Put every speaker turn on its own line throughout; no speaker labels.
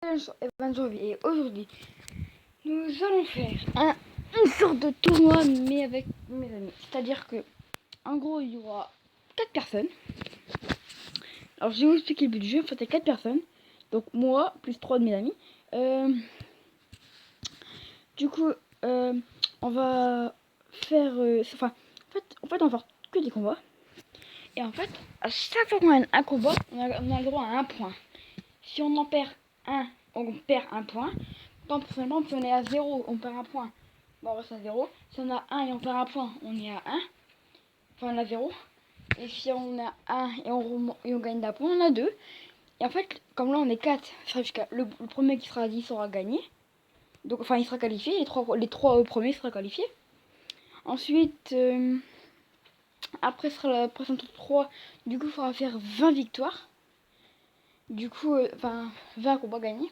Evan Janvier et aujourd'hui nous allons faire une sorte de tournoi mais avec mes amis. C'est-à-dire que en gros il y aura 4 personnes. Alors je vais vous expliquer le but du jeu. En fait il y a 4 personnes. Donc moi plus 3 de mes amis. Du coup on va faire en fait on va faire que des combats. Et en fait à chaque fois qu'on a un combat on a le droit à un point. Si on en perd un, on perd un point. Par exemple, si on est à 0, on perd un point. Bon, on reste à 0. Si on a 1 et on perd un point, on est à 1. Enfin, on a 0. Et si on a 1 et on gagne d'un point, on a 2. Et en fait, comme là on est 4, le premier qui sera à 10 aura gagné. Donc, enfin, il sera qualifié. Les 3 premiers seront qualifiés. Ensuite, après sera la prochaine 3. Du coup, il faudra faire 20 victoires. Du coup, 20 combats gagnés.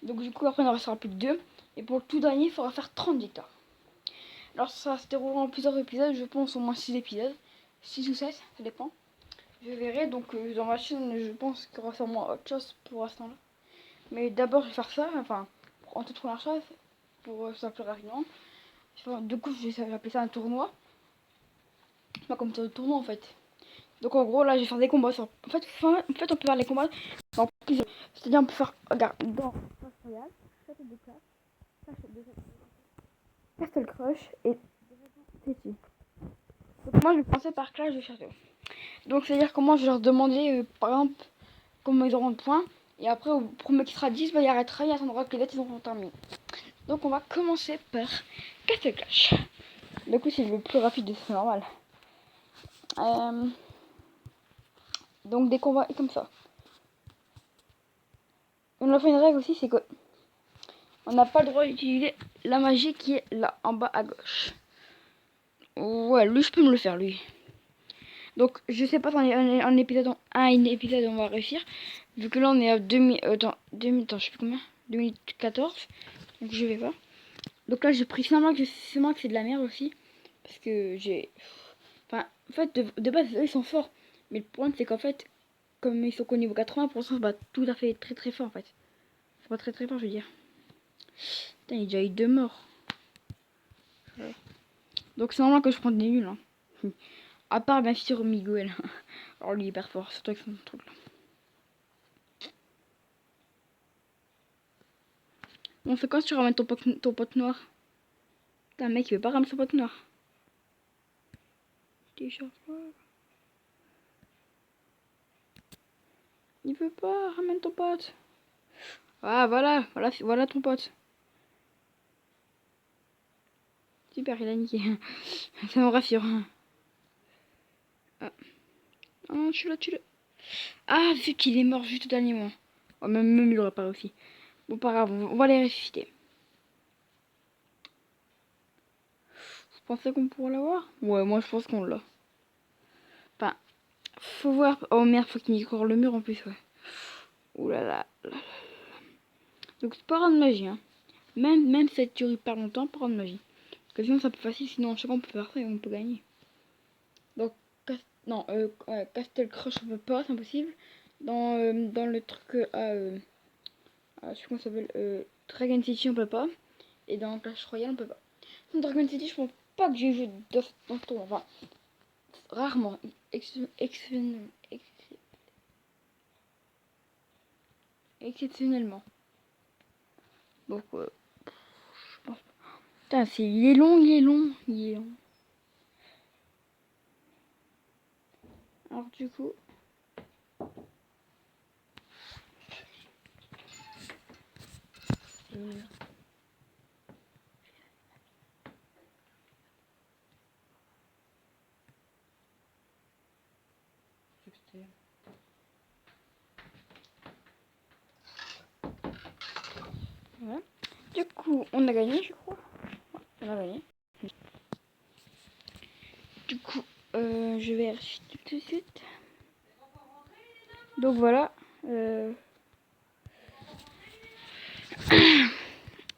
Donc du coup après il en restera plus que 2. Et pour le tout dernier il faudra faire 30 victoires. Alors ça se déroulera en plusieurs épisodes, je pense au moins 6 épisodes. 6 ou 7, ça dépend. Je verrai, donc dans ma chaîne je pense qu'il y aura sûrement autre chose pour l'instant là. Mais d'abord je vais faire ça, enfin en toute première chose, pour ça plus rapidement. Du coup je vais appeler ça un tournoi. Pas comme ça un tournoi en fait. Donc en gros là je vais faire des combats. En fait on peut faire les combats dans plusieurs. C'est-à-dire on peut faire, regarde, dans Clash Royale, château de classe. Castle Crush et City. Donc moi je vais commencer par Clash de Château. Donc c'est à dire que moi je vais leur demander par exemple comment ils auront de points. Et après au premier qui sera 10 il arrêtera, il attendra que les autres ils auront terminé. Donc on va commencer par Castle Clash. Du coup c'est le plus rapide, c'est normal. Donc des combats comme ça. On a fait une règle aussi, c'est que on n'a pas le droit d'utiliser la magie qui est là en bas à gauche. Ouais, lui je peux me le faire lui. Donc je sais pas si un épisode un épisode on va réussir. Vu que là on est à 2000, attends, je sais plus combien, 2014. Donc je vais pas. Donc là j'ai pris finalement que c'est de la merde aussi. Parce que j'ai... Enfin, en fait de base eux ils sont forts. Mais le problème c'est qu'en fait, comme ils sont qu'au niveau 80%, c'est pas tout à fait très fort en fait. C'est pas très fort je veux dire. Putain il y a déjà eu 2 morts. Ouais. Donc c'est normal que je prenne des nuls. Hein. À part bien sûr Miguel. Alors lui il est hyper fort, surtout avec son truc là. On fait quoi si tu ramènes ton pote noir? Putain, mec, il veut pas ramener son pote noir. Il veut pas, ramène ton pote. Ah, voilà ton pote. Super, il a niqué. Ça me rassure. Ah, oh, tu l'as. Ah, vu qu'il est mort juste au dernier moment. Oh, même il aurait pas réussi. Bon, pas grave, on va les ressusciter. Vous pensez qu'on pourra l'avoir? Ouais, moi je pense qu'on l'a. Enfin, faut voir. Oh merde, faut qu'il corre le mur en plus, ouais. Ouh là là. Donc c'est pas grave de magie, hein. Même si ça dure hyper longtemps, pas grave de magie. Parce que sinon c'est un peu facile, sinon je sais pas, on peut faire ça et on peut gagner. Donc, non, Castle Crush on peut pas, c'est impossible. Dans le truc je sais comment ça s'appelle, Dragon City on peut pas. Et dans Clash Royale on peut pas. Dans Dragon City je pense pas que j'ai joué dans ce tour, enfin, rarement. Exceptionnellement. Donc, je pense pas. Putain, il est long, il est long, il est long. Alors du coup... Voilà. Du coup, on a gagné, je crois. Ouais, on a gagné. Du coup, je vais acheter tout de suite. Donc voilà.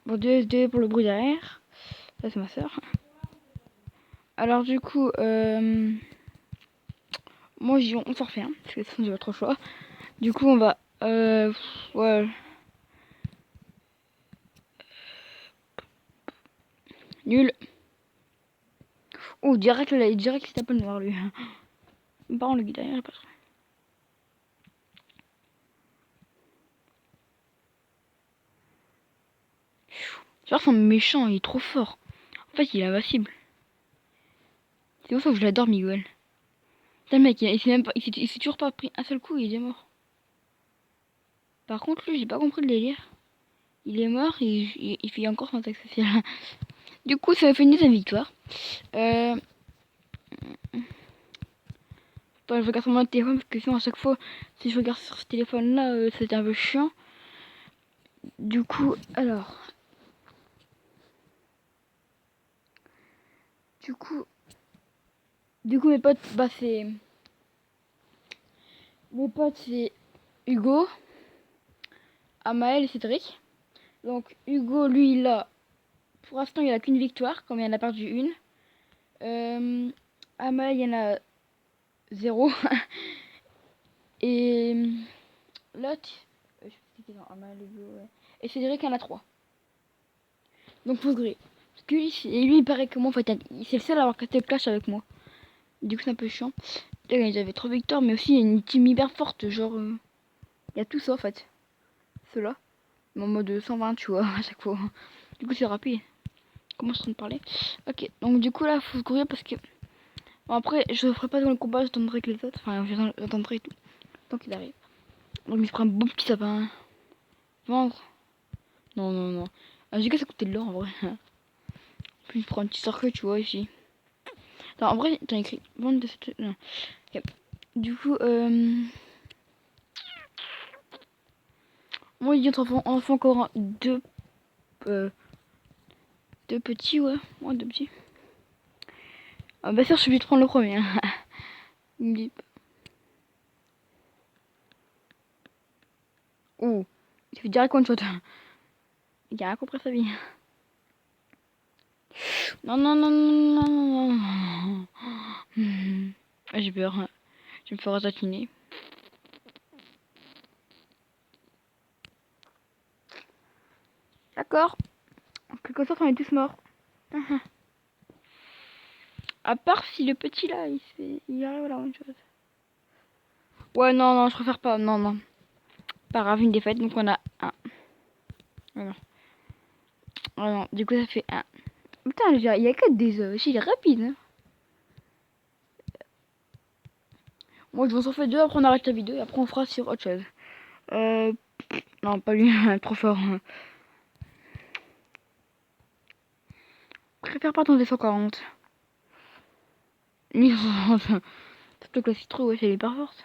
Bon, deux pour le bruit derrière. Ça, c'est ma soeur. Alors, du coup, moi, on s'en refait, hein, parce que sinon, j'ai pas trop le choix. Du coup, on va. Ouais. Nul. Oh, direct, là, direct, il tape le noir, lui. Par contre, le guide derrière, pas trop. Genre, son méchant, il est trop fort. En fait, il est invincible. C'est pour ça que je l'adore, Miguel. Putain, le mec, il s'est toujours pas pris un seul coup, il est mort. Par contre, lui, j'ai pas compris le délire. Il est mort et il fait encore son attaque sociale. Du coup, ça fait une deuxième victoire. Attends, je regarde sur mon téléphone parce que sinon, à chaque fois, si je regarde sur ce téléphone-là, c'est un peu chiant. Du coup, alors. Du coup, mes potes, bah, c'est. Mes potes, c'est Hugo, Amael et Cédric. Donc, Hugo, lui, il a. Pour l'instant, il a qu'une victoire, comme il en a perdu une. Amael, il y en a 0. Et l'autre, je sais pas qui dans Amael, Hugo, ouais. Et Cédric, il en a 3. Donc, faut se griller. Parce que lui, il paraît que moi, en fait, c'est le seul à avoir cassé le clash avec moi. Du coup, c'est un peu chiant. Ils avaient 3 victoires, mais aussi, il y a une team hyper forte. Genre, il y a tout ça, en fait. Ceux-là. En mode 120, tu vois, à chaque fois. Du coup, c'est rapide. Comment je suis en train de parler? Ok, donc du coup, là, faut se courir parce que. Bon, après, je ferai pas dans le combat, j'attendrai que les autres. Enfin, j'attendrai tout. Tant qu'il arrive. Donc, il se prend un beau petit sapin. Vendre. Non, non, non. Ah, j'ai que ça coûtait de l'or en vrai. Puis, il prend un petit cercueil, tu vois, ici. Attends, en vrai, t'as écrit. Vendre de cette. Non. Okay. Du coup, moi, il en fait encore deux. Deux petits, ouais. Ouais, deux petits. Ah, bah, ça, je suis obligé de prendre le premier. Il me dit. Oh, il fait direct one shot. Il a rien compris sa vie. Non, non, non, non, non, non, non. J'ai peur. Je vais me faire assassiner. D'accord. En quelque sorte, on est tous morts. À part si le petit là, il arrive à la one shot. Ouais, non, non, je préfère pas. Non, non. Pas grave, une défaite, donc on a un. Voilà. Oh non, du coup, ça fait un. Putain, il y a que des œufs. Il est rapide. Hein. Moi, je vous en fais deux, après on arrête la vidéo et après on fera sur autre chose. Euh. Non, pas lui, trop fort. Je préfère pas tenter 140. Lui, 140. Surtout que la citrouille, ouais, elle est hyper forte.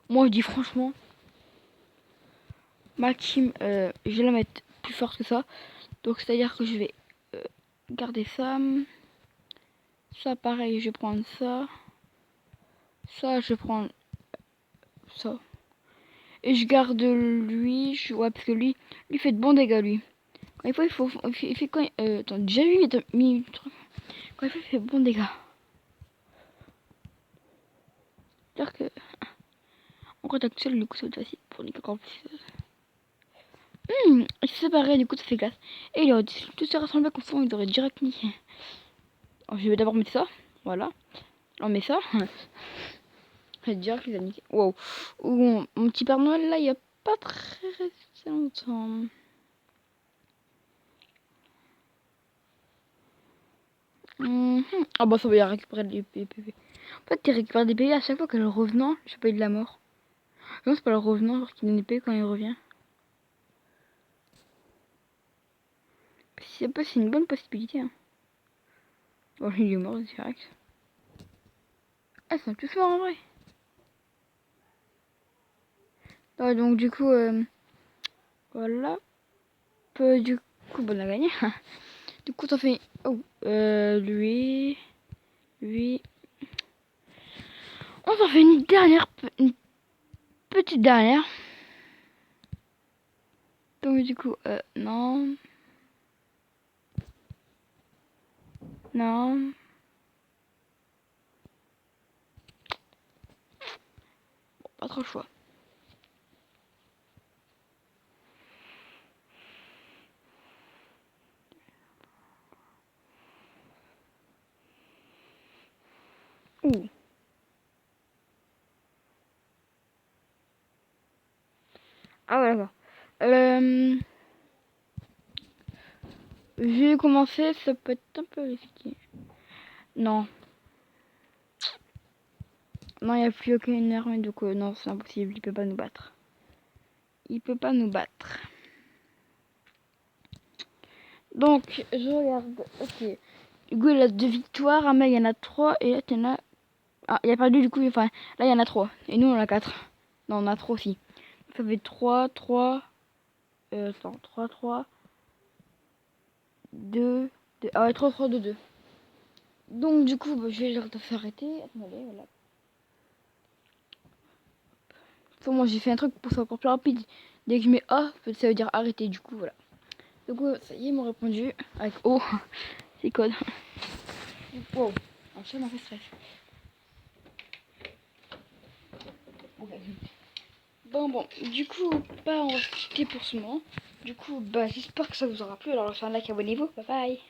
Moi, je dis franchement, ma team, je vais la mettre plus forte que ça. Donc, c'est-à-dire que je vais garder ça. Ça, pareil, je vais prendre ça. Ça, je vais prendre ça. Et je garde lui. Ouais, parce que lui fait de bons dégâts, lui. Quand il faut, il fait quand. Attends, déjà lui, il a mis. Quand il fait de bons dégâts. C'est-à-dire que. En contact seul, du coup, c'est facile pour les encore plus. Il s'est séparé, du coup, ça fait glace. Et il aurait tous se rassembler comme ça, il aurait direct mis. Alors, je vais d'abord mettre ça. Voilà. On met ça. Je vais direct les a niqués. Wow. Mon petit Père Noël, là, il n'y a pas très longtemps. Ah bah ça va y récupérer des PV. En fait, tu récupères des PV à chaque fois que le revenant, je pas eu de la mort. Non, c'est pas le revenant genre qui donne des PV quand il revient. C'est une bonne possibilité. Hein. Bon, il est mort direct. Ah, ils sont tous morts en vrai. Ouais, donc du coup, voilà. Du coup, bon, on a gagné. Du coup, ça fait... Oh, lui... Lui... On s'en fait une dernière... Une petite dernière. Donc du coup, non... Non... Bon, pas trop le choix. Ah ouais, d'accord. Euh, J'ai commencé, ça peut être un peu risqué. Non. Non, il n'y a plus aucune arme, donc non, c'est impossible, il peut pas nous battre. Il peut pas nous battre. Donc, je regarde. Ok. Hugo, il a 2 victoires, Amel, il y en a 3, et là, tu en as... Ah, il a perdu du coup, enfin, là, il y en a 3. Et nous, on en a 4. Non, on a 3 aussi. Ça fait 3, 3... attends, 3, 3, 2, 2... Ah ouais, 3, 3, 2, 2. Donc, du coup, bah, je vais leur faire arrêter. Attendez, voilà. Moi, j'ai fait un truc pour que ça soit encore plus rapide. Dès que je mets A, ça veut dire arrêter, du coup, voilà. Donc, ça y est, ils m'ont répondu avec O. C'est code. Wow, un chat m'a fait stress. Okay. Bon, du coup, bah, on va se quitter pour ce moment. Du coup, bah, j'espère que ça vous aura plu. Alors, lâchez un like, abonnez-vous. Bye bye.